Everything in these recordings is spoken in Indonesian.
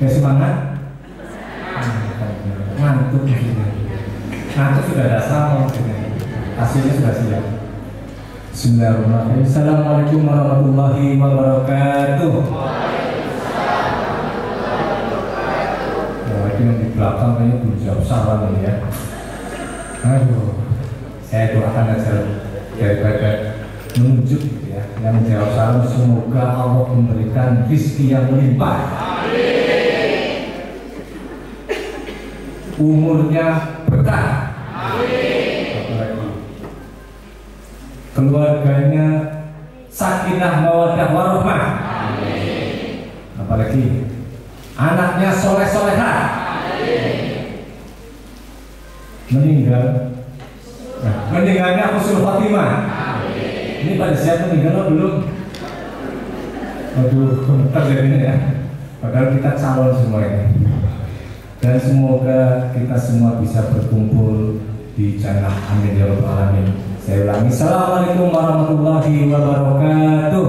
Kayak semangat? Ngantuk gitu. Ngantuk sudah dasar gitu. Hasilnya sudah siap. Bismillahirrahmanirrahim. Assalamualaikum warahmatullahi wabarakatuh. Oh, itu yang di belakang kayaknya belum jawab salam ini ya. Aduh, saya doakan aja daripada menunjuk gitu ya. Yang menjawab salam semoga Allah memberikan rezeki yang melimpah. Umurnya berkah. Keluarganya sakinah mawaddah warahmah. Apalagi anaknya soleh-solehah. Meninggalnya husnul khotimah. Ini pada siap meninggal belum? Aduh, terjadinya ya. Padahal kita calon semua ini. Dan semoga kita semua bisa berkumpul di jannah, amin ya rabbal alamin. Saya ulangi, assalamualaikum warahmatullahi wabarakatuh.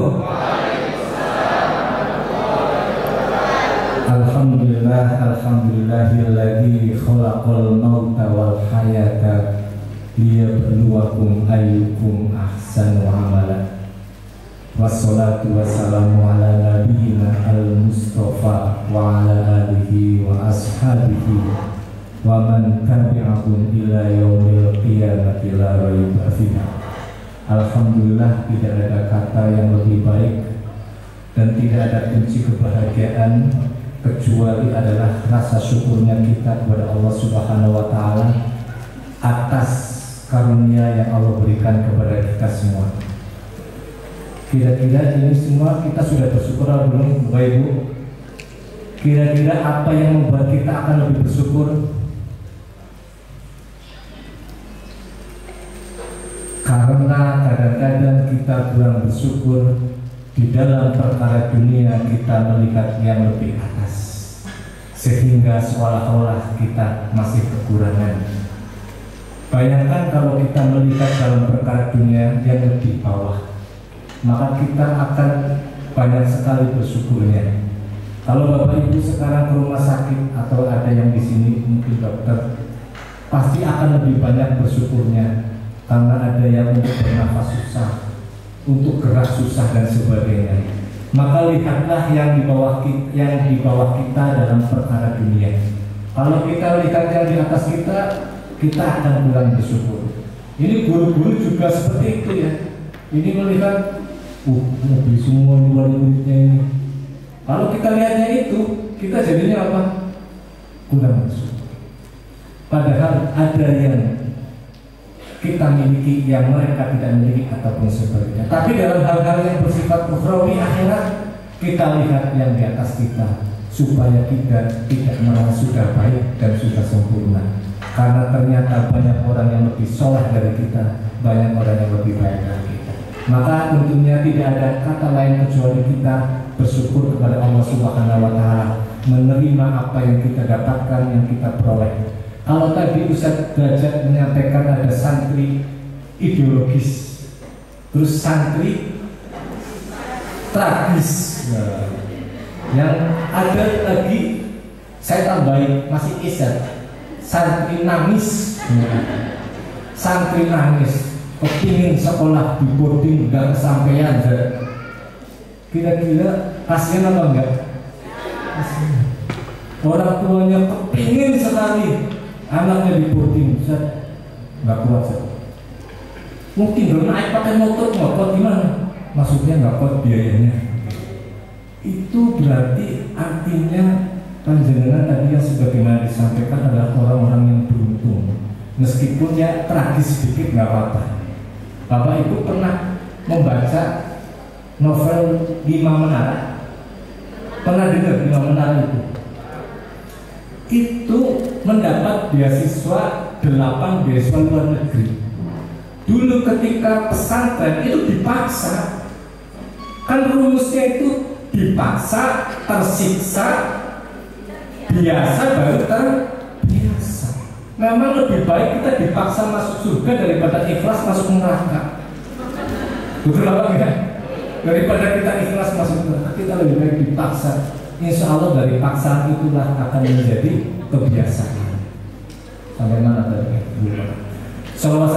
Alhamdulillah, alhamdulillahilladzi khalaqal mauta wal hayata liyabluwakum ayyukum ahsanu amala. Wassalatu wassalamu ala nabiyyina al-mustafa wa ala alihi wa ashabihi wa man tabi'ahum ila yaumil qiyamati la raiba fiha. Alhamdulillah, tidak ada kata yang lebih baik dan tidak ada kunci kebahagiaan kecuali adalah rasa syukurnya kita kepada Allah Subhanahu wa taala atas karunia yang Allah berikan kepada kita semua. Kira-kira ini semua kita sudah bersyukur atau belum, Bapak Ibu? Kira-kira apa yang membuat kita akan lebih bersyukur? Karena kadang-kadang kita kurang bersyukur di dalam perkara dunia, kita melihat yang lebih atas, sehingga seolah-olah kita masih kekurangan. Bayangkan kalau kita melihat dalam perkara dunia yang lebih bawah, maka kita akan banyak sekali bersyukurnya. Kalau Bapak Ibu sekarang ke rumah sakit atau ada yang di sini mungkin dokter, pasti akan lebih banyak bersyukurnya karena ada yang untuk bernafas susah, untuk gerak susah dan sebagainya. Maka lihatlah yang di bawah kita dalam perkara dunia. Kalau kita lihat yang di atas kita, kita akan kurang bersyukur. Ini guru-guru juga seperti itu ya. Ini melihat mobil semua di luar duitnya ini. Kalau kita lihatnya itu, kita jadinya apa? Kurang bersyukur. Padahal ada yang kita miliki yang mereka tidak miliki ataupun sebagainya. Tapi dalam hal-hal yang bersifat ukhrawi akhirat, kita lihat yang di atas kita supaya kita tidak merasa sudah baik dan sudah sempurna. Karena ternyata banyak orang yang lebih soleh dari kita, banyak orang yang lebih baik dari kita. Maka tentunya tidak ada kata lain kecuali kita bersyukur kepada Allah Subhanahu wa taala, menerima apa yang kita dapatkan, yang kita peroleh. Kalau tadi Ustaz Derajat menyampaikan ada santri ideologis, terus santri tragis, yang ada lagi saya tambahin masih isar, santri nangis, santri nangis, kepingin sekolah di boarding gak kesampaian. Kira-kira kasihan apa enggak? Kasihan. Orang tuanya kepingin sekali anaknya di boarding, nggak kuat saya. Mungkin dong naik pakai motor gimana? Maksudnya nggak kuat biayanya. Itu berarti artinya panjenengan tadi yang sebagaimana disampaikan adalah orang-orang yang beruntung. Meskipun ya tragis sedikit nggak apa-apa. Bapak Ibu pernah membaca novel Lima Menara? Pernah dengar Lima Menara itu? Itu mendapat beasiswa 8 beasiswa luar negeri. Dulu ketika pesantren itu dipaksa, kan rumusnya itu dipaksa, tersiksa, biasa baru terbiasa. Memang lebih baik kita dipaksa masuk surga daripada ikhlas masuk neraka. Betul apa enggak? Daripada kita ikhlas masuk neraka, kita lebih baik dipaksa. insya Allah dari paksaan itulah akan menjadi kebiasaan. Sampai mana tadi? Salam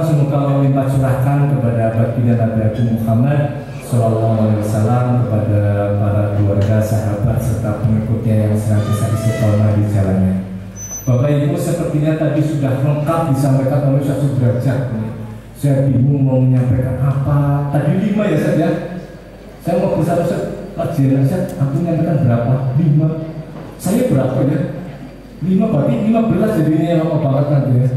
semoga Allah melimpah curahkan kepada baginda Nabi Agung Muhammad Sallallahu Alaihi Wasallam, kepada para keluarga, sahabat serta pengikutnya yang senantiasa istiqomah di jalannya. Bapak Ibu, sepertinya tadi sudah lengkap disampaikan oleh Ustaz Sudrajat. Saya bingung mau menyampaikan apa. Tadi 5 ya Ustaz ya. Saya mau bersama Ustaz, aku menyampaikan berapa? 5. Saya berapa ya? 5 berarti 15 jadinya lama banget nanti ya.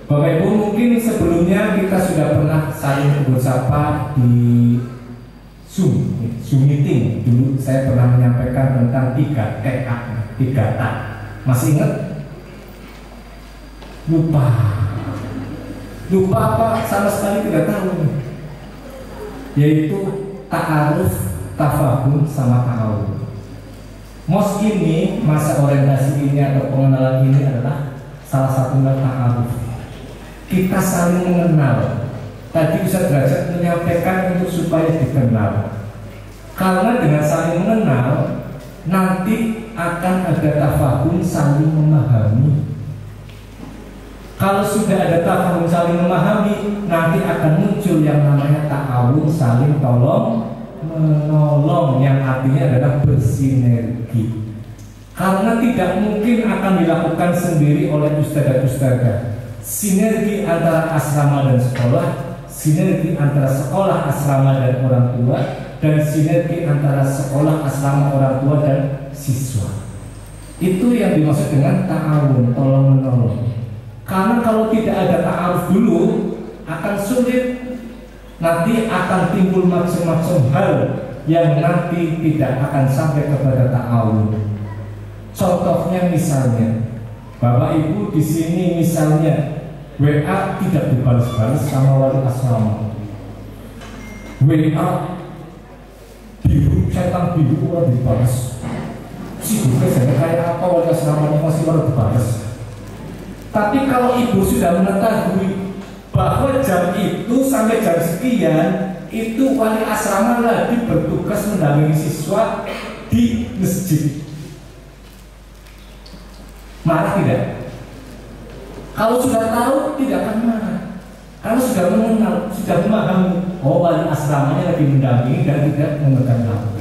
Bapak Ibu, mungkin sebelumnya kita sudah pernah saling bersapa di Zoom meeting. Dulu saya pernah menyampaikan tentang 3 tak. Masih ingat? Lupa apa? Sama sekali tidak tahu. Yaitu ta'aruf, tafahum, sama ta'awun. MOS ini, masa orientasi ini atau pengenalan ini adalah salah satu ta'aruf. Kita saling mengenal. Tadi Ustaz Derajat menyampaikan untuk supaya dikenal. Karena dengan saling mengenal, nanti akan ada tafahum, saling memahami. Kalau sudah ada tafahum saling memahami, nanti akan muncul yang namanya ta'awun, saling tolong menolong, yang artinya adalah bersinergi. Karena tidak mungkin akan dilakukan sendiri oleh ustadzah. Sinergi antara asrama dan sekolah, sinergi antara sekolah, asrama dan orang tua, dan sinergi antara sekolah, asrama, orang tua dan siswa. Itu yang dimaksud dengan ta'awun, tolong menolong. Karena kalau tidak ada ta'aruf dulu, akan sulit. Nanti akan timbul macam-macam hal yang nanti tidak akan sampai kepada ta'awun. Contohnya misalnya, Bapak Ibu di sini misalnya WA tidak dibalas-balas sama wali asrama. WA biru, centang biru orang dibalas. Si bukan saya kayak apa wali asramanya masih orang dibalas. Tapi kalau ibu sudah mengetahui bahwa jam itu sampai jam sekian itu wali asrama lagi bertugas mendampingi siswa di masjid, marah tidak? Kalau sudah tahu tidak akan marah. Kalau sudah mengenal, sudah memahami, oh wali asramanya lagi mendampingi dan tidak memegang HP.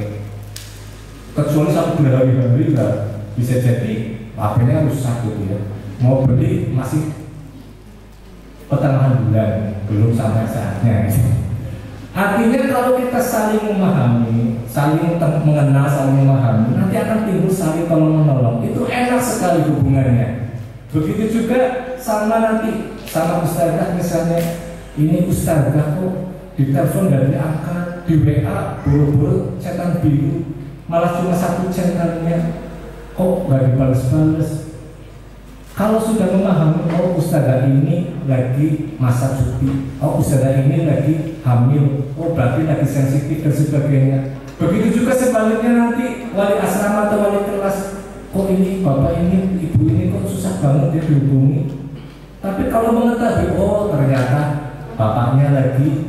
Kecuali satu berhari-hari lah, bisa jadi HP-nya rusak gitu ya. Mau beli masih pertengahan bulan, belum sampai saatnya. Artinya kalau kita saling memahami, saling mengenal, saling memahami, nanti akan timbul saling tolong menolong. Itu enak sekali hubungannya. Begitu juga sama nanti sama ustadzah misalnya, ini ustadzah kok ditelepon dari diangkat, di WA buru-buru centang biru, malah cuma 1 centangnya, kok nggak dibales-bales. Kalau sudah memahami, oh ustadzah ini lagi masa cuti, oh ustadzah ini lagi hamil, oh berarti lagi sensitif dan sebagainya. Begitu juga sebaliknya nanti wali asrama atau wali kelas, kok ini bapak ini, ibu ini kok susah banget dia dihubungi. Tapi kalau mengetahui, oh ternyata bapaknya lagi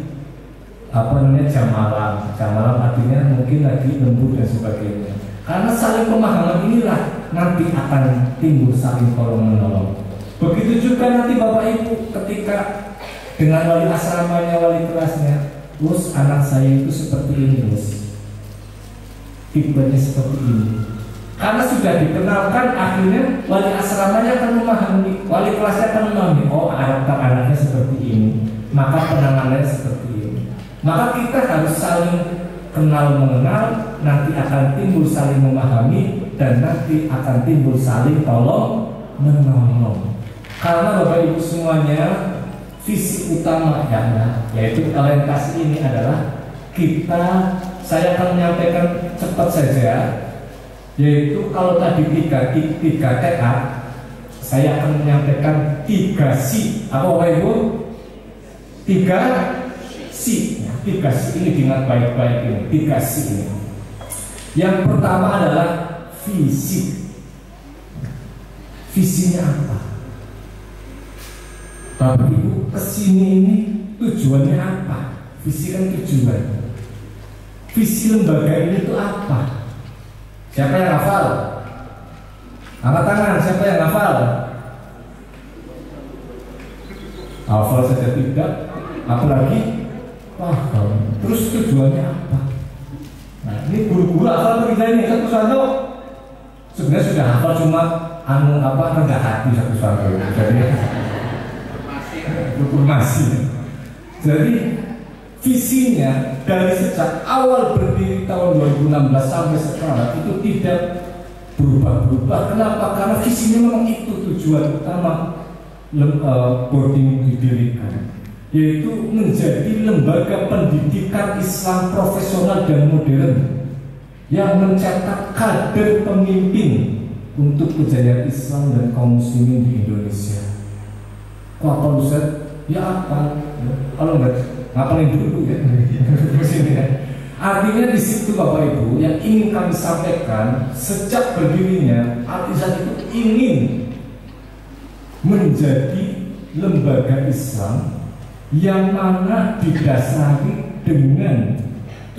jam malam artinya mungkin lagi lembur dan sebagainya. Karena saling pemahaman inilah nanti akan timbul saling tolong menolong. Begitu juga nanti bapak ibu ketika dengan wali asramanya, wali kelasnya, Gus anak saya itu seperti ini Gus, tipenya seperti ini. Karena sudah dikenalkan, akhirnya wali asramanya akan memahami, wali kelasnya akan memahami, oh anaknya seperti ini, maka penanganannya seperti ini. Maka kita harus saling kenal mengenal, nanti akan timbul saling memahami, dan nanti akan timbul saling tolong menolong. Karena Bapak Ibu semuanya, visi utama yaitu orientasi ini adalah saya akan menyampaikan cepat saja, yaitu kalau tadi 3 TA, saya akan menyampaikan 3 C. Apa Bapak Ibu? 3 C. 3 C ini diingat baik-baik ini. 3 C ini. Yang pertama adalah visi. Visinya apa? Bapak Ibu kesini ini tujuannya apa? Visi kan tujuan. Visi lembaga ini itu apa? Siapa yang hafal? Angkat tangan, siapa yang hafal? Hafal saja tidak, apalagi paham. Terus tujuannya apa? Nah, ini guru-guru hafal kita ini satu-satu sebenarnya sudah hafal, cuma rendah hati satu-satu. Jadi informasi. Jadi visinya dari sejak awal berdiri tahun 2016 sampai sekarang itu tidak berubah-berubah. Kenapa? Karena visinya memang itu tujuan utama boarding didirikan, yaitu menjadi lembaga pendidikan Islam profesional dan modern yang mencetak kader pemimpin untuk kejayaan Islam dan kaum muslimin di Indonesia. Kok apa Ustaz? Ya apa? Kalau enggak ngapalin dulu ya. Artinya di situ Bapak Ibu yang ingin kami sampaikan, sejak berdirinya Al-Izan itu ingin menjadi lembaga Islam yang mana didasari dengan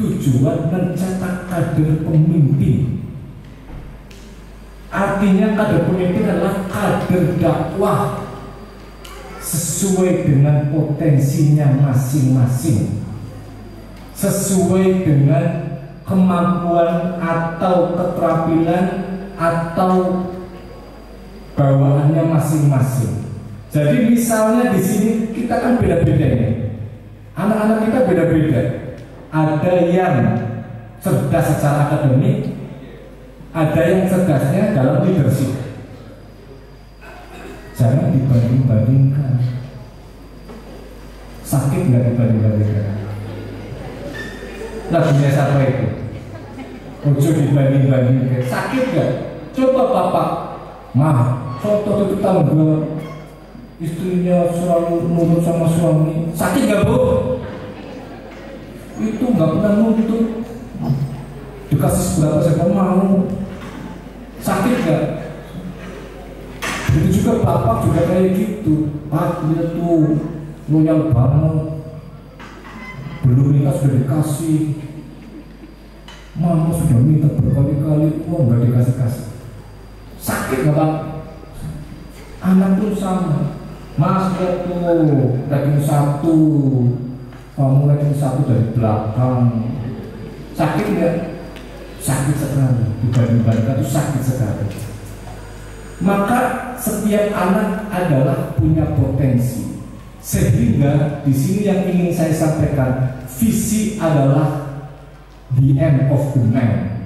tujuan mencetak kader pemimpin. Artinya kader pemimpin adalah kader dakwah sesuai dengan potensinya masing-masing, sesuai dengan kemampuan atau keterampilan atau bawaannya masing-masing. Jadi misalnya di sini kita kan beda-beda ini. Anak-anak kita beda-beda. Ada yang cerdas secara akademik, ada yang cerdasnya dalam leadership. Jangan dibanding-bandingkan. Sakit nggak dibanding-bandingkan? Lagunya siapa itu? Ojo dibanding-bandingkan. Sakit nggak? Coba bapak, contoh itu tangga istrinya selalu nurut sama suami. Sakit nggak bu? Itu nggak pernah nuntut. Dikasih berapa siapa mau. Sakit nggak? Itu juga bapak juga kayak gitu. Pak dia tuh loyal banget. Belum nikah sudah dikasih. Mama sudah minta berkali-kali, nggak dikasih-kasih. Sakit nggak pak? Anak pun sama. Mas lihat tuh ranking 1, kamu ranking 1 dari belakang. Sakit nggak? Sakit sekali. Dibanding-bandingkan itu sakit sekali. Maka setiap anak adalah punya potensi, sehingga di sini yang ingin saya sampaikan, visi adalah the end of the man,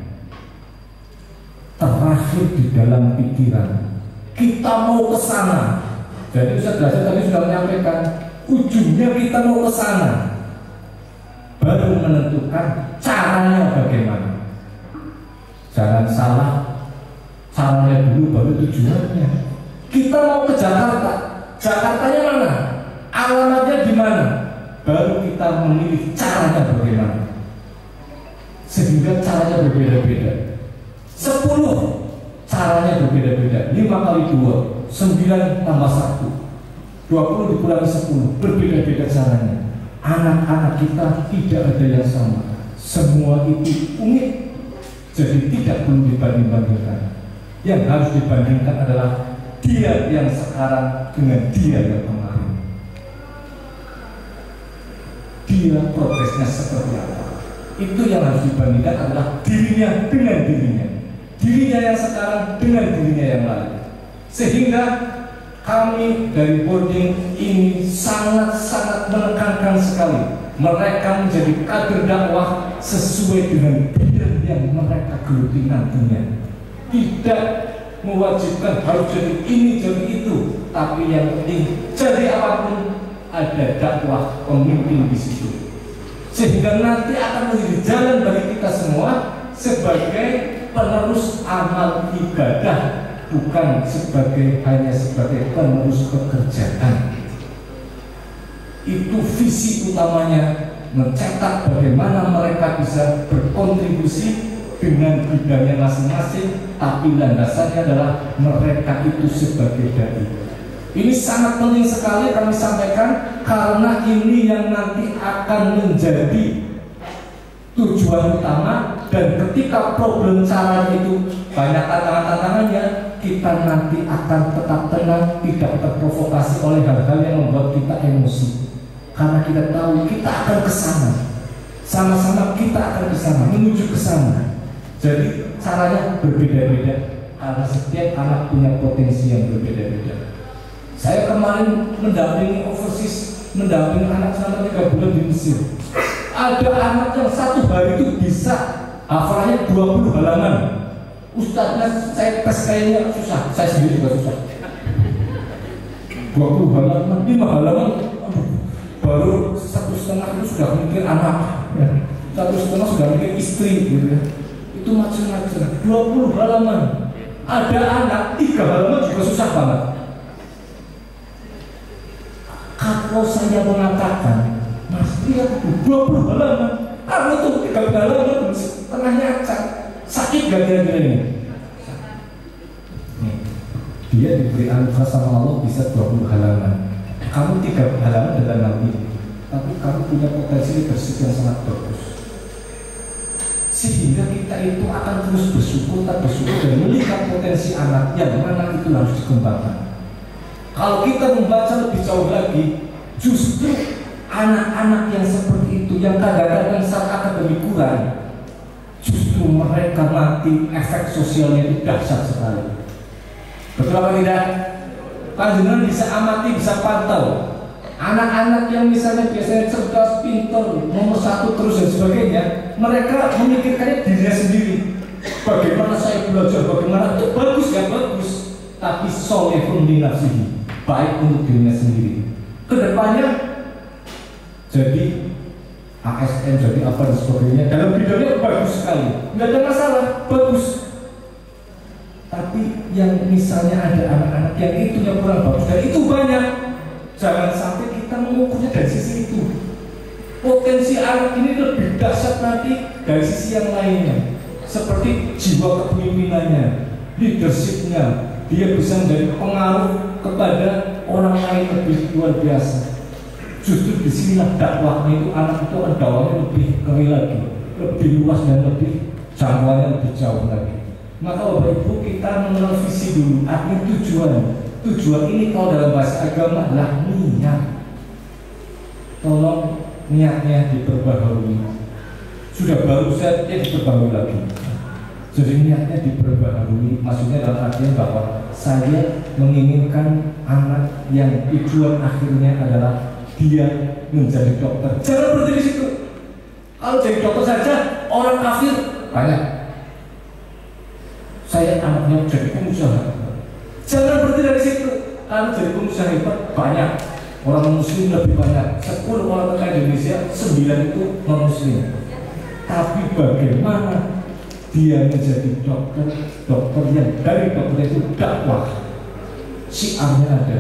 terakhir di dalam pikiran. Kita mau ke sana. Jadi Ustaz Dasar tadi sudah menyampaikan, ujungnya kita mau ke sana, baru menentukan caranya bagaimana. Jangan salah, caranya dulu baru tujuannya. Kita mau ke Jakarta, Jakartanya mana? Alamatnya di mana? Baru kita memilih caranya bagaimana. Sehingga caranya berbeda-beda. 10 caranya berbeda-beda. 5 kali 2, 9 tambah 1, 20 dikurangi 10, berbeda-beda caranya. Anak-anak kita tidak ada yang sama. Semua itu unik. Jadi tidak perlu dibanding-bandingkan. Yang harus dibandingkan adalah dia yang sekarang dengan dia yang kemarin. Dia progresnya seperti apa? Itu yang harus dibandingkan adalah dirinya dengan dirinya. Dirinya yang sekarang dengan dirinya yang lain. Sehingga kami dari boarding ini sangat-sangat menekankan sekali mereka menjadi kader dakwah sesuai dengan bidang yang mereka geluti nantinya. Tidak mewajibkan harus jadi ini jadi itu, tapi yang penting jadi apapun ada dakwah pemimpin di situ. Sehingga nanti akan menjadi jalan bagi kita semua sebagai penerus amal ibadah, bukan hanya sebagai penerus pekerjaan. Itu visi utamanya, mencetak bagaimana mereka bisa berkontribusi dengan bidangnya masing-masing, tapi landasannya adalah mereka itu sebagai dai. Ini sangat penting sekali kami sampaikan, karena ini yang nanti akan menjadi tujuan utama Dan ketika problem caranya itu banyak tantangan-tantangannya, kita nanti akan tetap tenang, tidak terprovokasi oleh hal-hal yang membuat kita emosi. Karena kita tahu kita akan ke sana. Sama-sama kita akan ke sana, menuju ke sana. Jadi caranya berbeda-beda karena setiap anak punya potensi yang berbeda-beda. Saya kemarin mendampingi overseas, mendampingi anak selama 3 bulan di Mesir. Ada anak yang 1 hari itu bisa hafalannya 20 halaman. Ustadznya saya tes kayaknya susah, saya sendiri juga susah. 20 halaman, 5 halaman, baru 1,5 itu sudah mikir anak, 1,5 sudah mikir istri, gitu ya. Itu macam-macam. 20 halaman. Ada anak 3 halaman juga susah banget. Kalau saya mengatakan, Mas, lihat 20 halaman, kamu tuh 3 halaman, tengahnya sakit gak kira-kira ini? Nih, dia diberi anugerah sama Allah bisa 20 halaman. Kamu 3 halaman dalam nanti, tapi kamu punya potensi leadership yang sangat bagus. Sehingga kita itu akan terus bersyukur dan melihat potensi anak yang mana itu harus dikembangkan. Kalau kita membaca lebih jauh lagi, justru anak-anak yang seperti itu, yang kadang-kadang saat akademik kurang, justru mereka nanti efek sosialnya itu dahsyat sekali. Betul apa tidak? Panjenengan bisa amati, bisa pantau anak-anak yang misalnya biasanya cerdas, pintar, nomor 1 terus dan sebagainya. Mereka memikirkannya dirinya sendiri. Bagaimana saya belajar, bagaimana itu bagus ya bagus, tapi solehun li nafsihi, baik untuk dirinya sendiri. Kedepannya jadi ASN, jadi apa dan sebagainya, dalam bidangnya bagus sekali, nggak ada masalah, bagus. Tapi yang misalnya ada anak-anak yang itunya kurang bagus, dan itu banyak, jangan sampai kita mengukurnya dari sisi itu. Potensi anak ini lebih dahsyat nanti dari sisi yang lainnya, seperti jiwa kepemimpinannya, leadershipnya, dia bisa menjadi pengaruh kepada orang lain lebih luar biasa. Justru disinilah dakwahnya itu, anak itu dakwahnya lebih kering lagi, lebih luas dan lebih jangkauannya lebih jauh lagi. Maka Bapak Ibu, kita mengenal visi dulu, artinya tujuan. Tujuan ini kalau dalam bahasa agama adalah niat. Tolong niatnya diperbaharui. Sudah baru saja diperbaharui lagi. Jadi niatnya diperbaharui, maksudnya dalam artian bahwa saya menginginkan anak yang tujuan akhirnya adalah dia menjadi dokter. Jangan berhenti di situ. Kalau jadi dokter saja orang kafir banyak. Saya anaknya jadi pengusaha. Jangan berhenti dari situ. Kalau jadi pengusaha hebat banyak. Orang muslim lebih banyak. 10 orang kaya Indonesia, 9 itu non muslim. Tapi bagaimana dia menjadi dokter yang dari dokter itu dakwah, syiarnya ada.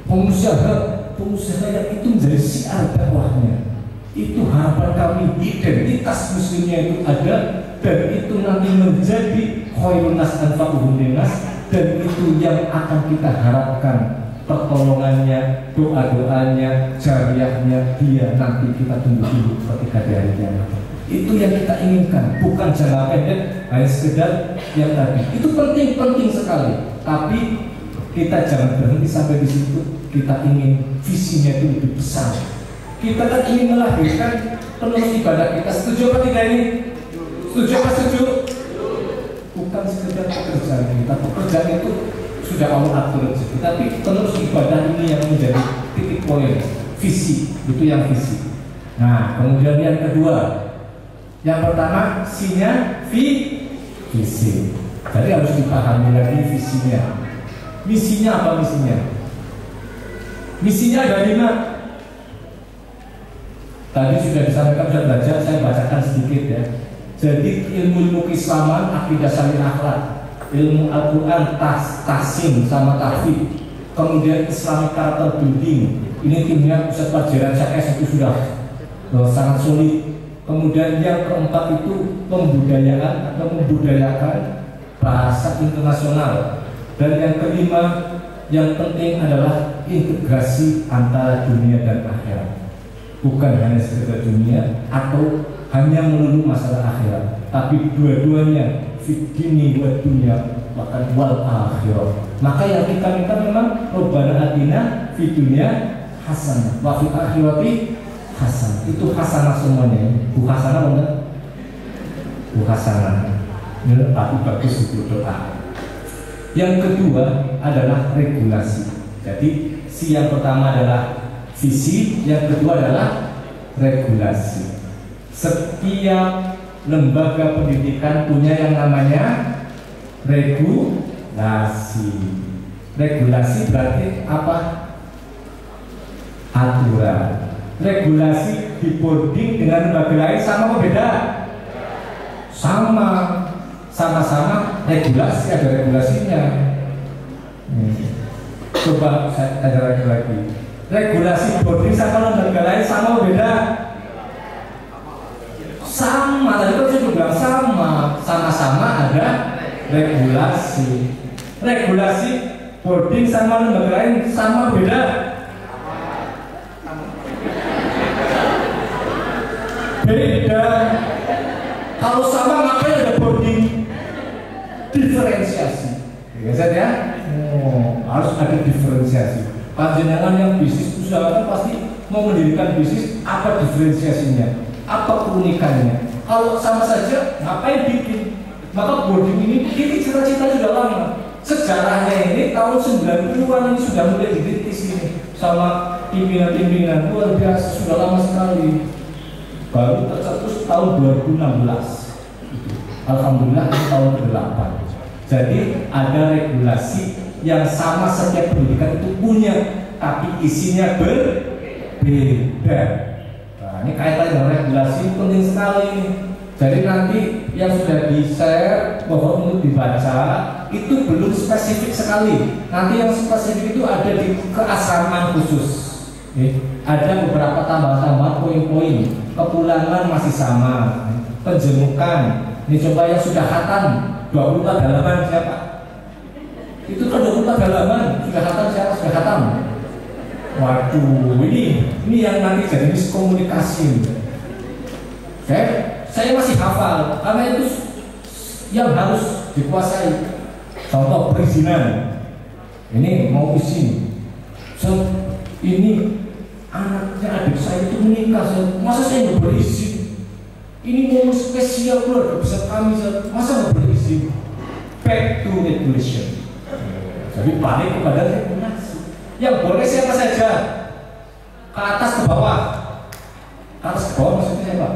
Pengusaha yang itu menjadi syiar dakwahnya. Itu harapan kami, identitas muslimnya itu ada, dan itu nanti menjadi khairun nas anfa'uhum linnas, dan itu yang akan kita harapkan, pertolongannya, doa-doanya, jariahnya dia nanti kita tunggu dulu ketika di hari kiamat. Itu yang kita inginkan, bukan jangka pendek, hanya sekedar yang tadi. Itu penting sekali, tapi kita jangan berhenti sampai di situ. Kita ingin visinya itu lebih besar. Kita kan ingin melahirkan penerus ibadah kita. Setuju apa tidak ini? Setuju apa setuju? Bukan sekedar pekerjaan kita. Pekerjaan itu sudah Allah atur saja. Tapi penerus ibadah ini yang menjadi titik poin. Visi, itu yang visi. Nah, kemudian yang kedua, yang pertama sinya visi. Jadi harus dipahami lagi visinya. Misinya apa misinya? Misinya ada 5. Tadi sudah disampaikan, sudah belajar, saya bacakan sedikit ya. Jadi ilmu keislaman, akidah salih akhlak, ilmu Al-Quran, tasim sama tahfidz, kemudian Islamic character building. Ini timnya pusat pelajaran CS itu sudah sangat solid. Kemudian yang keempat itu pembudayaan atau membudayakan bahasa internasional. Dan yang kelima yang penting adalah integrasi antara dunia dan akhirat. Bukan hanya sekedar dunia atau hanya melulu masalah akhirat, tapi dua-duanya fitini wa dunya bahkan wal akhirah. Maka yang kita minta memang Rabbana atina fid dunya hasanah wa fil akhirati hasanah. Itu hasanah semuanya. Bu hasanah benar? Bu hasanah. Ini bagus itu doa. Yang kedua adalah regulasi. Jadi si yang pertama adalah visi, yang kedua adalah regulasi. Setiap lembaga pendidikan punya yang namanya regulasi. Regulasi berarti apa? Aturan. Regulasi di boarding dengan lembaga lain sama apa beda? Sama-sama regulasi, ada regulasinya. Coba saya ajarkan lagi. Regulasi boarding sama lembaga lain sama apa beda? Sama, tadi kan saya bilang sama-sama ada regulasi. Regulasi boarding sama lembaga lain sama beda? Beda. Kalau sama ngapain ada boarding? Diferensiasi. Ya, harus ada diferensiasi. Panjenengan yang bisnis usaha kan pasti mau mendirikan bisnis, apa diferensiasinya? Apa keunikannya? Kalau sama saja, ngapain bikin? Maka boarding ini cita-cita sudah lama. Sejarahnya ini tahun 90-an ini sudah mulai dirintis ini sama pimpinan-pimpinan luar biasa, sudah lama sekali. Baru tercetus tahun 2016. Alhamdulillah ini tahun ke-8. Jadi ada regulasi yang sama setiap pendidikan itu punya, tapi isinya berbeda. Nah, ini kaitan dengan regulasi penting sekali ini. Jadi nanti yang sudah di-share bahwa untuk dibaca itu belum spesifik sekali. Nanti yang spesifik itu ada di keasraman khusus. Ada beberapa tambahan-tambahan poin-poin. Kepulangan masih sama. Penjemukan. Ini coba yang sudah khatam 24 halaman siapa? Itu kan 24 halaman sudah khatam siapa? Sudah khatam. Waduh, ini yang nanti jadi miskomunikasi. Saya masih hafal karena itu yang harus dikuasai. Contoh perizinan. Ini mau izin. Ini anaknya adik saya itu menikah, masa saya nggak berizin? Ini momen spesial keluarga besar kami, masa nggak berizin? Back to regulation. Jadi balik kepada regulasi. Yang boleh siapa saja? Ke atas ke bawah. Ke atas ke bawah maksudnya siapa?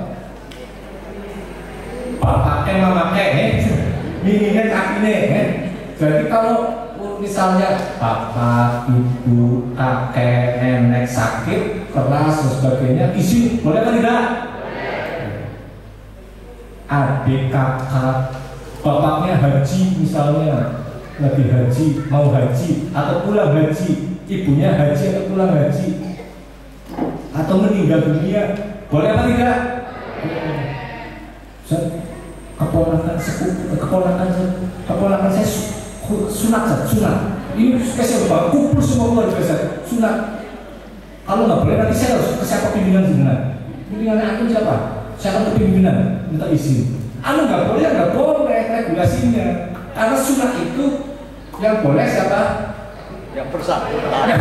Bapaknya mamakai, mininya kakinya. Jadi kalau misalnya bapak, ibu, kakek, nenek sakit, keras dan sebagainya, izin boleh kan tidak? Adik, kakak, bapaknya haji misalnya, lagi haji, mau haji atau pulang haji, ibunya haji atau pulang haji, atau meninggal dunia, boleh kan tidak? Keponakan saya sunat. Ini spesial banget, kumpul semua keluarga saya sunat. Kalau nggak boleh nanti saya harus ke siapa pimpinan sebenarnya? Pimpinannya aku siapa? Saya akan ke pimpinan minta izin. Nggak boleh regulasinya. Karena sunat itu yang boleh siapa? Yang bersangkutan.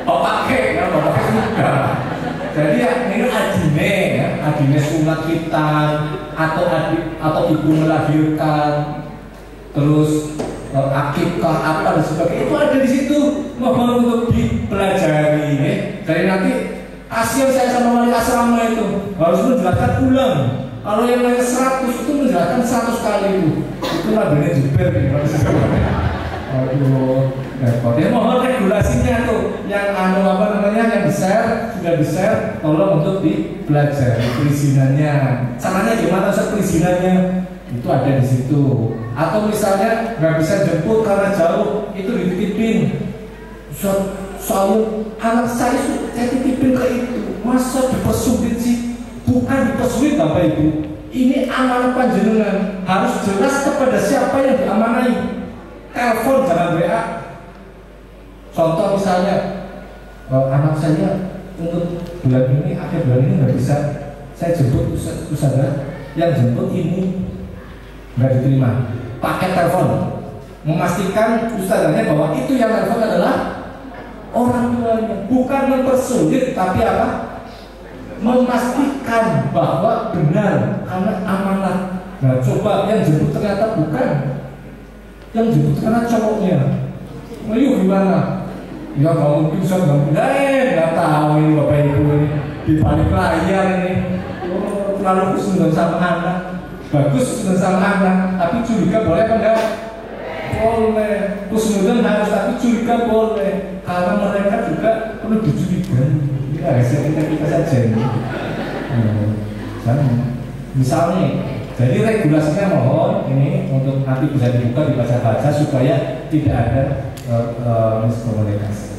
Bapaknya sudah. Jadi ya ini adine sunat kita atau ibu melahirkan, terus akikah apa dan sebagainya itu ada di situ, mohon untuk dipelajari. Jadi nanti kasihan saya sama wali asrama itu harus menjelaskan ulang. Kalau yang lain 100 itu menjelaskan 100 kali itu labelnya jubir. Aduh, repot. Ya mohon regulasinya tuh yang yang di-share, sudah di-share, tolong untuk dipelajari perizinannya. Caranya gimana perizinannya? Itu ada di situ. Atau misalnya nggak bisa jemput karena jauh, itu dititipin. Anak saya titipin ke itu. Masa dipersulit sih? Bukan dipersulit Bapak Ibu. Ini amanah panjenengan, harus jelas kepada siapa yang diamanai. Telepon jangan WA. Contoh misalnya anak saya untuk bulan ini akhir bulan ini nggak bisa saya jemput usaha, yang jemput ini nggak diterima, pakai telepon, memastikan usahanya bahwa itu yang telepon adalah orang tuanya, bukan mempersulit, tapi apa? Memastikan bahwa benar karena amanah. Nah, coba yang jemput ternyata bukan, yang jemput karena cowoknya. Nah, yuk gimana? Ya nggak mungkin bisa nggak tahu ini bapak ibu ini di balik layar ini. Oh, terlalu khusnuzon sama anak, bagus khusnuzon sama anak, tapi curiga boleh apa enggak? Boleh. Khusnuzon harus, tapi curiga boleh, karena mereka juga perlu dicurigai. Ya, kita saja ini. Misalnya, jadi regulasinya mohon ini untuk nanti bisa dibuka, dibaca-baca supaya tidak ada miskomunikasi.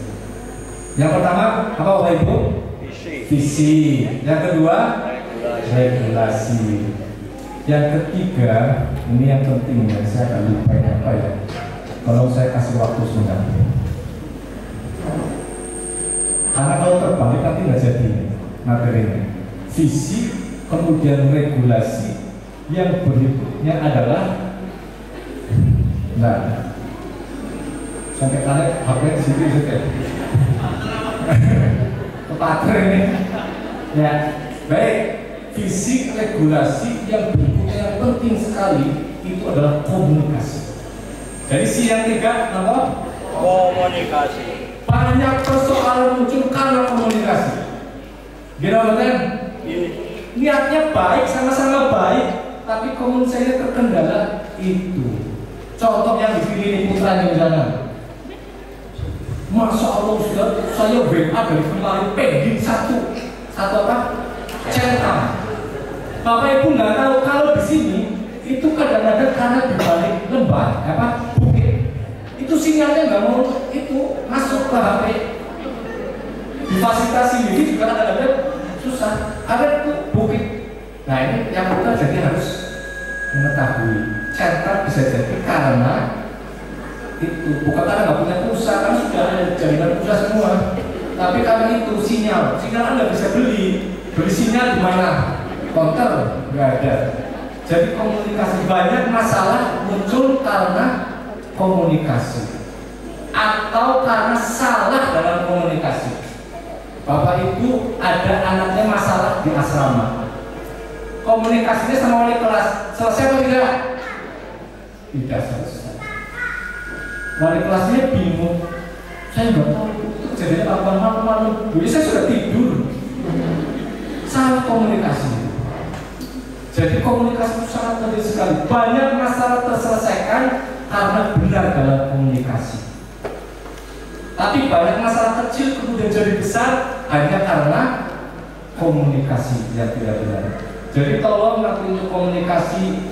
Yang pertama apa Bapak Ibu? Visi. Yang kedua regulasi. Yang ketiga ini yang penting ya, saya akan lupa apa ya. Kalau saya kasih waktu sebentar. Karena kalau terbalik nanti nggak jadi materinya. Visi, kemudian regulasi, yang berikutnya adalah, nah, sampai tarik HP di situ saja. Kepater ini. Ya, baik. Visi, regulasi, yang berikutnya yang penting sekali itu adalah komunikasi. Jadi si yang tiga apa? Komunikasi. Banyak persoalan muncul karena komunikasi. Gimana kan? Niatnya baik, sama-sama baik, tapi komunikasinya terkendala itu. Contoh yang di sini putranya misalnya. Masya Allah sudah saya WA dari kemarin pending satu apa? Centang. Bapak Ibu nggak tahu kalau di sini itu kadang-kadang karena di balik lembah apa? Bukit. Itu sinyalnya nggak mau itu masuk ke HP. Difasilitasi ini juga kadang-kadang susah. Ada itu bukit. Nah ini yang kita jadi harus mengetahui. Centang bisa jadi karena itu bukan karena nggak punya pulsa, kan sudah ada jaringan pulsa semua. Tapi karena itu sinyal Anda bisa beli sinyal di mana? Konter nggak ada. Jadi komunikasi, banyak masalah muncul karena komunikasi atau karena salah dalam komunikasi. Bapak Ibu ada anaknya masalah di asrama, komunikasinya sama wali kelas selesai atau tidak? Tidak selesai. Wali kelasnya bingung, saya nggak tahu itu kejadiannya kapan, malam-malam. Jadi saya sudah tidur. Salah komunikasi. Jadi komunikasi itu sangat penting sekali. Banyak masalah terselesaikan karena benar dalam komunikasi. Tapi banyak masalah kecil kemudian jadi besar hanya karena komunikasi yang tidak benar. Jadi tolong nanti untuk komunikasi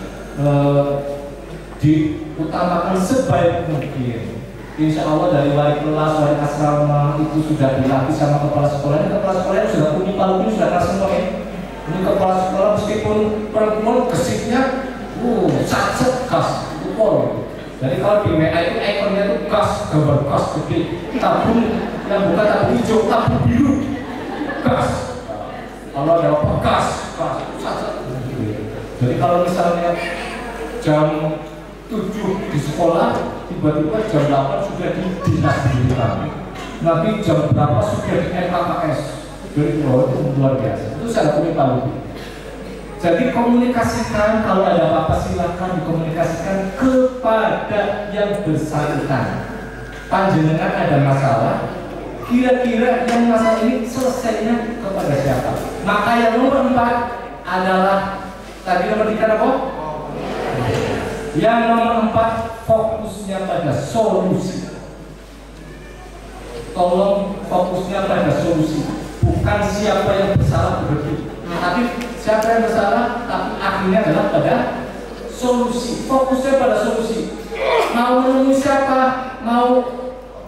diutamakan sebaik mungkin. Insya Allah dari wali kelas, wali asrama itu sudah dilatih sama kepala sekolah. Ini kepala sekolahnya sudah punya palu, sudah keras semua ya. Ini kepala sekolah meskipun perempuan gesitnya, satset gas, itu pol. Jadi kalau di WA itu ikonnya itu gas, gambar gas gede, tabung yang bukan tabung hijau, tabung biru, gas. Kalau ada apa gas, satset. Jadi kalau misalnya jam 7 di sekolah, tiba-tiba jam 8 sudah di dinas pendidikan. Nanti jam berapa sudah di LKKS. Jadi itu luar biasa. Itu saya punya tahu. Jadi komunikasikan, kalau ada apa-apa silakan dikomunikasikan kepada yang bersangkutan. Panjenengan ada masalah, kira-kira yang masalah ini selesainya kepada siapa? Maka yang nomor 4 adalah tadi nomor 3 apa? Yang nomor 4 fokusnya pada solusi. Tolong fokusnya pada solusi. Bukan siapa yang bersalah berarti, tapi siapa yang bersalah, tapi akhirnya adalah pada solusi. Fokusnya pada solusi. Mau menemui siapa, mau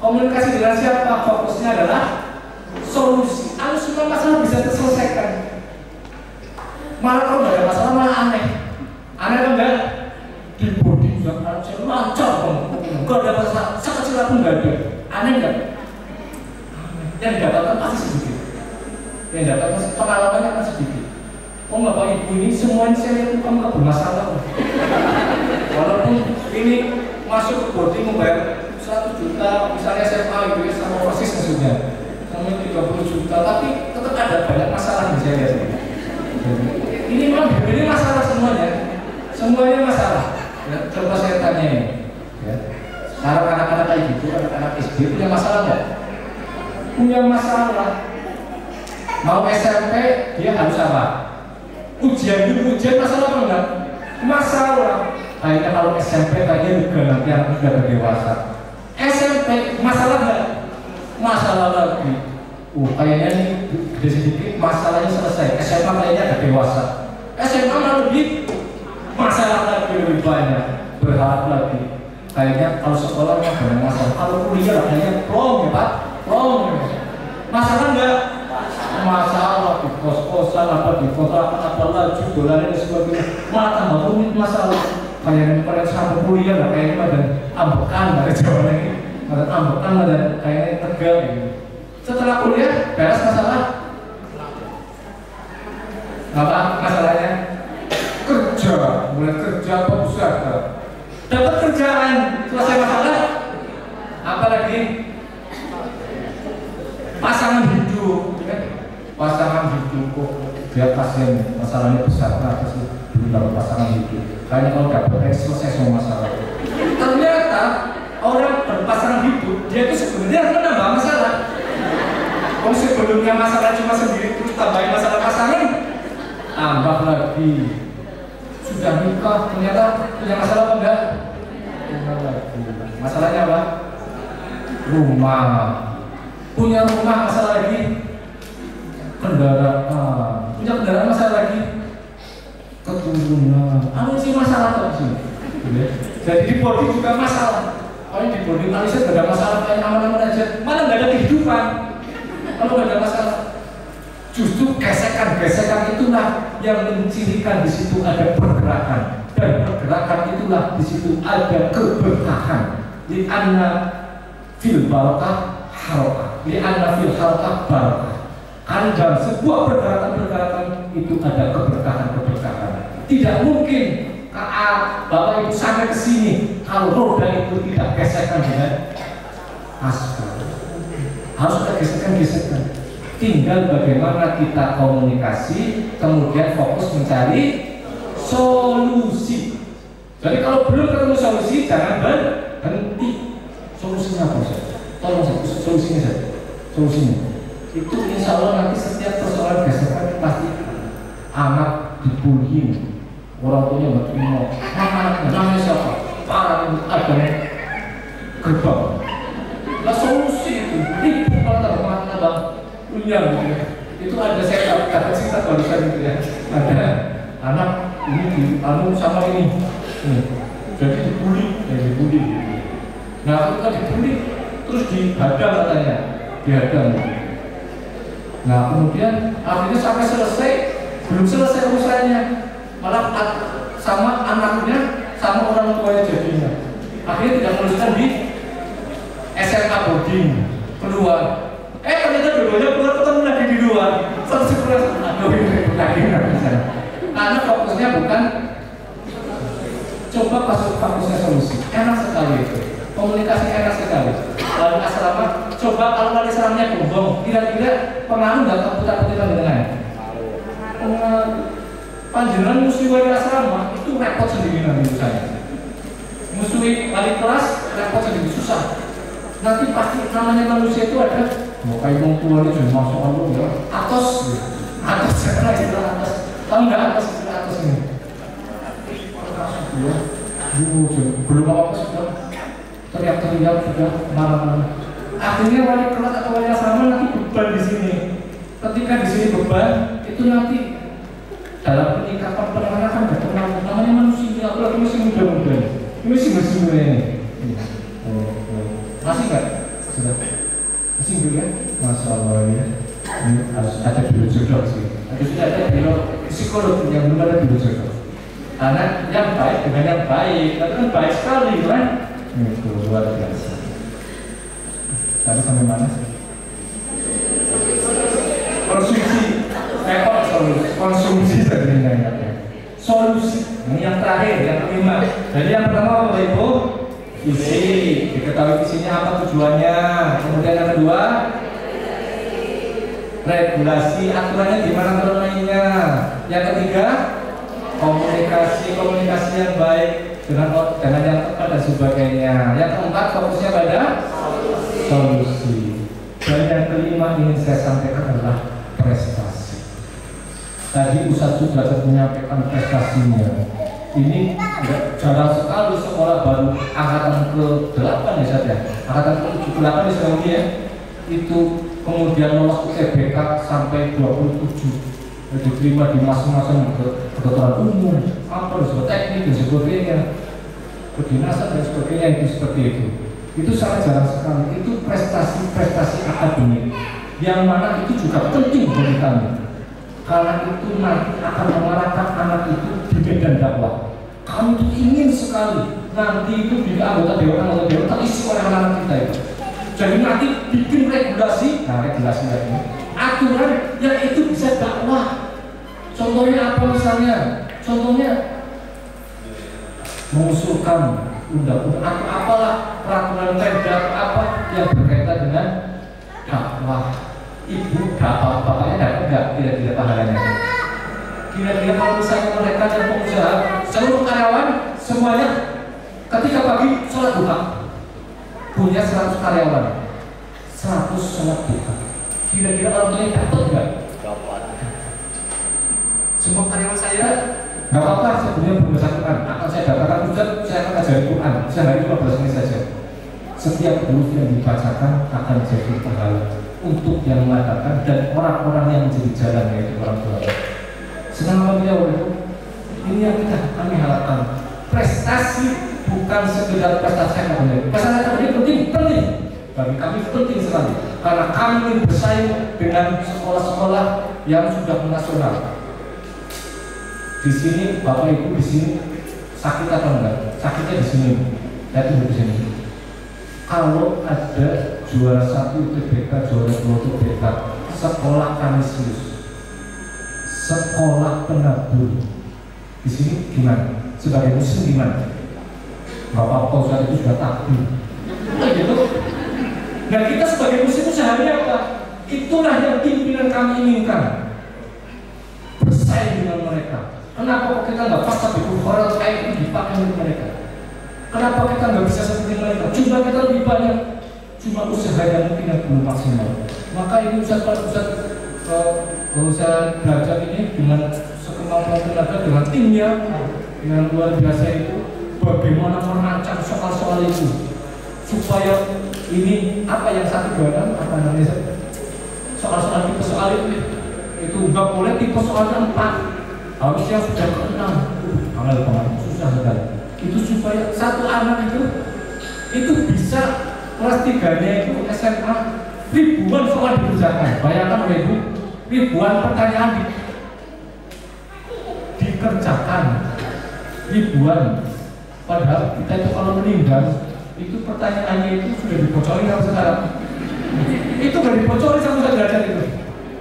komunikasi dengan siapa, fokusnya adalah solusi. Lalu semua masalah bisa terselesaikan. Malah kalau nggak ada masalah malah aneh. Aneh kan enggak? Di bodi juga lancar dong. Nggak ada masalah, sekecil pun nggak ada. Aneh nggak? Yang didapatkan pasti sedikit. Yang dapat pengalamannya kan sedikit. Oh Bapak Ibu ini semuanya saya lihat kamu nggak bermasalah. Walaupun ini masuk ke boarding membayar 100 juta, misalnya SMA gitu ya, sama persis maksudnya, sama 30 juta, tapi tetap ada banyak masalah di saya lihat. Ini memang ini masalah semuanya masalah. Ya, coba saya tanya ini. Ya. Sekarang anak-anak kayak gitu, anak-anak SD punya masalah nggak? Punya masalah. Mau SMP dia harus apa? Ujian masalah apa enggak? Masalah. Kayaknya kalau SMP kayaknya juga nanti anak sudah dewasa. SMP masalah enggak? Masalah lagi. Kayaknya ini sedikit masalahnya selesai. SMA kayaknya ada dewasa. SMA malah lebih masalah lagi lebih banyak. Berharap lagi. Kayaknya kalau sekolah mah banyak masalah. Kalau kuliah kayaknya plong ya Pak. Plong. Masalah enggak? Masalah di kos-kosan apa di kota apa laju dolar dan sebagainya. Malah tambah rumit masalah. Kayak sampai kuliah lah kayaknya dan ambekan ada jawaban lagi. Ada ambekan dan kayaknya tegal gitu. Setelah kuliah beres masalah. Apa masalahnya? Kerja, mulai kerja apa usaha. Dapat kerjaan, selesai masalah. Apalagi pasangan hidup, ya? Pasangan hidup kok dia pasien masalahnya besar, kenapa sih belum dapat pasangan hidup? Kayaknya kalau dapat selesai semua masalah. Ternyata orang berpasangan hidup dia itu sebenarnya menambah masalah. Kalau sebelumnya masalah cuma sendiri terus tambahin masalah pasangan, tambah lagi. Sudah nikah ternyata punya masalah apa enggak? Masalahnya apa? Rumah. Punya rumah masalah lagi. Kendaraan. Punya kendaraan masalah lagi. Keturunan. Apa sih masalah tuh sih? Jadi di boarding juga masalah. Kalau di boarding Malaysia nggak ada masalah kayak aman-aman aja. Malah nggak ada kehidupan. Kalau nggak ada masalah. Justru gesekan-gesekan itulah yang mencirikan di situ ada pergerakan, dan pergerakan itulah di situ ada keberkahan. Di anna fil barakah harokah, di anna fil harokah barakah. Kan dalam sebuah pergerakan itu ada keberkahan. Tidak mungkin Bapak Ibu sampai ke sini kalau roda itu tidak gesekan dengan aspal. Harus ada gesekan. Tinggal bagaimana kita komunikasi, kemudian fokus mencari solusi. Jadi kalau belum ketemu solusi, jangan berhenti. Solusinya apa saja? Tolong solusinya saja. Solusinya itu insya Allah nanti setiap persoalan gesekan pasti anak dibullying, orang tuanya nggak terima. Namanya siapa? Parah itu ada gerbang. Nah solusi itu ribut kalau tambah punya gitu ya. Itu ada saya dapat cerita barusan gitu ya. Ada anak ini sama ini. Jadi dibully. Gitu. Nah ketika dibully terus dihadang katanya, dihadang. Nah kemudian akhirnya sampai selesai, belum selesai urusannya, malah sama anaknya sama orang tuanya jadinya. Akhirnya tidak meneruskan di SMA boarding keluar. Ternyata dua-duanya keluar ketemu lagi di luar. Satu sekolah lagi karena fokusnya bukan coba fokusnya solusi. Enak sekali itu. Komunikasi enak sekali. Lalu asrama, coba kalau wali asramanya bohong, kira-kira pengaruh nggak keputar-putiran dengan panjenengan musuh wali asrama itu repot sendiri nanti saya. Musuh wali kelas repot sendiri, susah. Nanti pasti namanya manusia itu ada mau kayak orang tua ini juga masuk Allah ya. Atas tahu nggak atas ini? Belum apa sudah teriak-teriak sudah marah-marah. Akhirnya wali kelas atau wali asrama nanti beban di sini. Ketika di sini beban itu nanti dalam penyikapan penanganan kan namanya manusia. Apalagi masih muda-muda. Ini masih muda ini. Masih nggak? Sudah. Masih dulu ya? Masya Allah ya. Ini harus ada biro jodoh sih. Harus ada biro psikolog yang belum ada biro jodoh. Karena yang baik dengan yang baik, itu kan baik sekali kan? Itu luar biasa. Tadi sampai mana sih? Persekusi, repot solusi. konsumsi sebenarnya. Solusi. Ini yang terakhir, yang kelima. Jadi yang pertama Bapak Ibu, visi. Diketahui visinya apa tujuannya. Kemudian yang kedua, regulasi, aturannya gimana mainnya. Yang ketiga, komunikasi yang baik dengan yang tepat dan sebagainya. Yang keempat, fokusnya pada solusi. Dan yang kelima ingin saya sampaikan adalah prestasi. Tadi Ustadz sudah menyampaikan prestasinya. Ini jarang sekali sekolah baru angkatan ke-8 ya saja. Angkatan ke-8 di Sulawesi ya. Itu kemudian lolos UTBK sampai 27. Diterima di masing-masing kedokteran umum, apa disebut teknik dan sebagainya, kedinasan dan sebagainya, itu seperti itu. Itu sangat jarang sekali. Itu prestasi akademik yang mana itu juga penting bagi kami, karena itu nanti akan mengarahkan anak itu di medan dakwah. Kami itu ingin sekali nanti itu di anggota dewan terisi oleh anak kita itu. Jadi nanti bikin regulasi lagi, aturan yang itu bisa dakwah. Contohnya apa misalnya? Contohnya mengusulkan undang-undang atau apalah, peraturan perda apa yang berkaitan dengan dakwah. Ibu dakwah, bapaknya dapat enggak kira-kira pahalanya? Kira-kira kalau misalnya mereka yang pengusaha, seluruh karyawan semuanya ketika pagi sholat duha, punya 100 karyawan, 100 sholat duha, kira-kira orang tuanya dapat enggak? Semua karyawan saya nggak apa-apa, sebenarnya berdasarkan akan saya dapatkan Ustaz, saya akan ajari Quran sehari 15 menit saja. Setiap huruf yang dibacakan akan jadi pahala untuk yang mengatakan dan orang-orang yang menjadi jalan, yaitu orang tua. Senang apa dia? Ini yang kami harapkan. Prestasi bukan sekedar prestasi akademik. Prestasi akademik penting bagi kami, penting sekali karena kami ingin bersaing dengan sekolah-sekolah yang sudah nasional. Di sini Bapak Ibu di sini sakit atau enggak? Sakitnya di sini. Saya tunggu di sini. Kalau ada juara 1 UTBK, juara 2 UTBK, sekolah kanisius, sekolah penabur, di sini gimana? Sebagai muslim gimana? Bapak Ustaz itu sudah takbir. Gitu. Nah kita sebagai muslim sehari apa? Itulah yang pimpinan kami inginkan. Bersaing dengan mereka. Kenapa kita nggak pas tapi Bukhara kayak itu dipakai oleh mereka? Kenapa kita nggak bisa seperti mereka? Jumlah kita lebih banyak, cuma usaha yang mungkin yang belum maksimal. Maka ini Ustaz belajar ini dengan sekemampuan tenaga, dengan timnya yang luar biasa itu, bagaimana merancang soal-soal itu supaya ini apa yang satu bulan apa namanya soal-soal tipe soal itu nggak boleh tipe soalnya 4. Harusnya sudah ke-6, amal banget, susah sekali. Itu supaya satu anak itu bisa kelas 3-nya itu SMA ribuan soal dikerjakan. Bayangkan Ibu, ribuan pertanyaan dikerjakan, ribuan. Padahal kita itu kalau meninggal itu pertanyaannya itu sudah dibocorin sampai sekarang. Itu sudah dibocorin sampai derajat itu.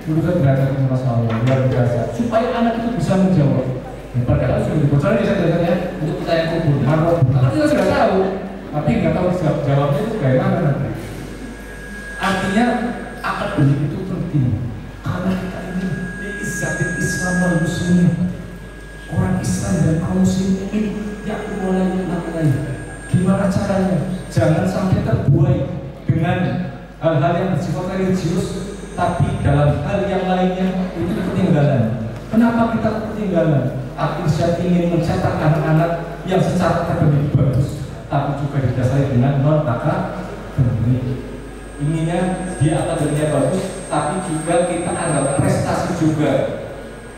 Urusan derajat itu masalah luar biasa supaya anak itu bisa menjawab. Padahal sudah dibocorin ya untuk pertanyaan kubur, marwah. Kalau kita sudah tahu, tapi nggak tahu jawabnya itu bagaimana nanti. Artinya akademik itu penting karena kita ini izzatil Islam wal muslimin, orang Islam dan kaum muslimin ini yang mulai lain. Gimana caranya? Jangan sampai terbuai dengan hal-hal yang bersifat religius, tapi dalam hal yang lainnya itu ketinggalan. Kenapa kita ketinggalan? Aku ingin mencetak anak-anak yang secara akademik bagus, tapi juga didasari dengan non-akademik. Inginnya dia akademiknya bagus, tapi juga kita anggap prestasi juga.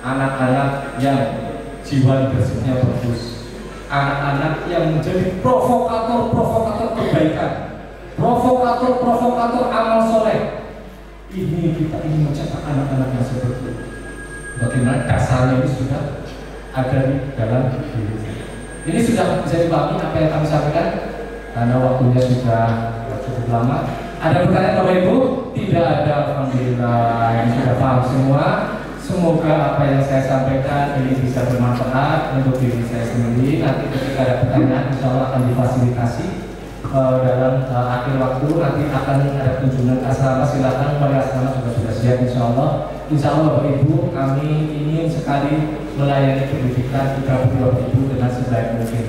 Anak-anak yang jiwa leadershipnya bagus, anak-anak yang menjadi provokator kebaikan, provokator amal soleh. Ini kita ingin mencetak anak-anak yang seperti itu. Bagaimana dasarnya itu sudah ada di dalam diri. Ini sudah bisa dipahami apa yang kami sampaikan karena waktunya sudah cukup lama. Ada pertanyaan Bapak Ibu? Tidak ada, alhamdulillah, yang sudah paham semua. Semoga apa yang saya sampaikan ini bisa bermanfaat untuk diri saya sendiri. Nanti ketika ada pertanyaan, insya Allah akan difasilitasi dalam akhir waktu. Nanti akan ada kunjungan asrama, silakan pada asrama sudah siap insya Allah. Insya Allah Bapak Ibu, kami ingin sekali melayani pendidikan putra putri Bapak Ibu dengan sebaik mungkin.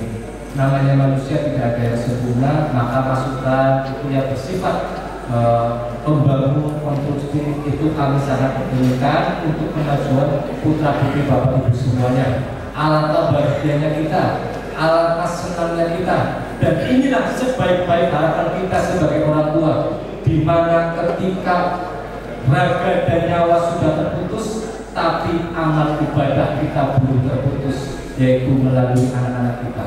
Namanya manusia tidak ada yang sempurna, maka masukan itu yang bersifat pembangun konstruksi itu kami sangat menginginkan untuk kemajuan putra putri Bapak Ibu semuanya. Alangkah bahagianya kita, alangkah senangnya kita, dan inilah sebaik-baik harapan kita sebagai orang tua, di mana ketika raga dan nyawa sudah terputus, tapi amal ibadah kita belum terputus, yaitu melalui anak-anak kita.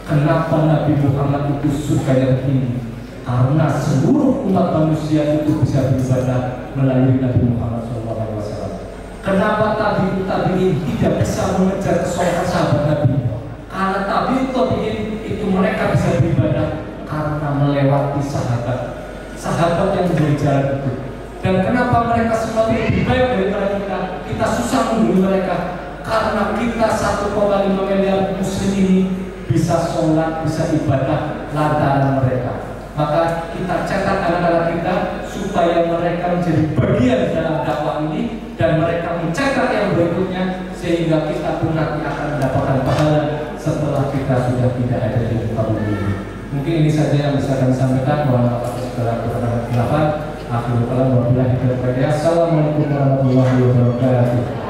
Kenapa Nabi Muhammad itu surganya tinggi? Karena seluruh umat manusia itu bisa beribadah melalui Nabi Muhammad SAW. Kenapa tabi'in tidak bisa mengejar kesolehan sahabat Nabi? Karena tabi'in itu mereka bisa beribadah karena melewati sahabat yang berjalan itu. Dan kenapa mereka semua lebih baik daripada kita? Kita susah menghuni mereka karena kita 1,5 miliar muslim ini bisa sholat, bisa ibadah lantaran mereka. Maka kita cetak anak-anak kita supaya mereka menjadi bagian dalam dakwah ini, dan mereka mencetak yang berikutnya sehingga kita pun nanti akan mendapatkan pahala setelah kita sudah tidak ada di muka bumi ini. Mungkin ini saja yang bisa kami sampaikan. Mohon maaf atas segala kekurangan. Akhirul kalam wabillahi taufiq. Assalamualaikum warahmatullahi wabarakatuh.